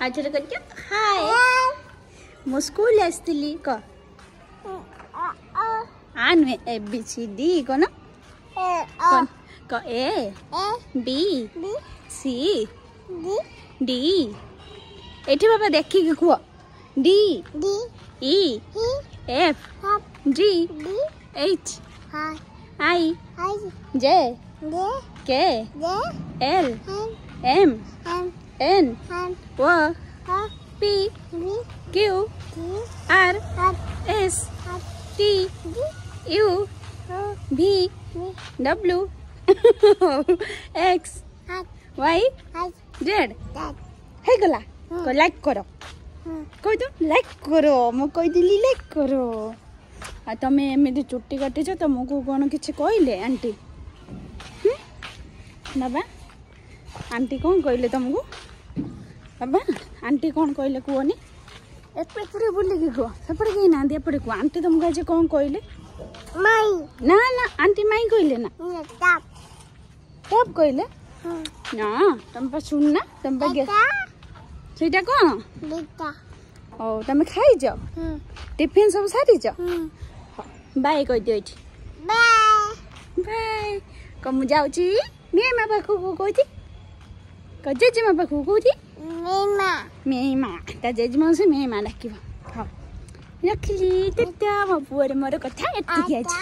आज हाय मो स्कूल आसती क आन ए बी सी डी कौन कौन क ए बी सी डी एठी बाबा देखी कुह D E F G H I J K L M N O P Q R S T U V W X Y Z है गला को लाइक करो कह दो लाइक करो मु कहीदी लाइक करो आ तमें एमती चुट्टी काटिच तुमको कौन किसी कहले आंटी बाबा आंटी कौन कहले तुमको बाबा आंटी कौन कहले कहनी एपटे बुलिकी कह सेपटे कहीं ना एपटे कह आंटी तुमको आज कौन कहले ना ना आंटी माई कहले ना तब कहले ना तुम पा सुन ना तुम पा ସେଇଟା କଣ ହଉ ତମେ ଖାଇଛ ଟିଫିନ ସବୁ ସାରିଛ ବାଏ କହିଦିଅ ଏଠି ବାଏ କ ମୁଁ ଯାଉଛି ମେମା ପାଖକୁ କହୁଛି କ ଜେଜେମା ପାଖକୁ କହୁଛି ମେମା ତା ଜେଜେମା ସେ ମେମା ଡାକିବ ହଉ ରଖିଲି ମୋ ପୁଅରେ ମୋର କଥା ଏତିକି ଅଛି।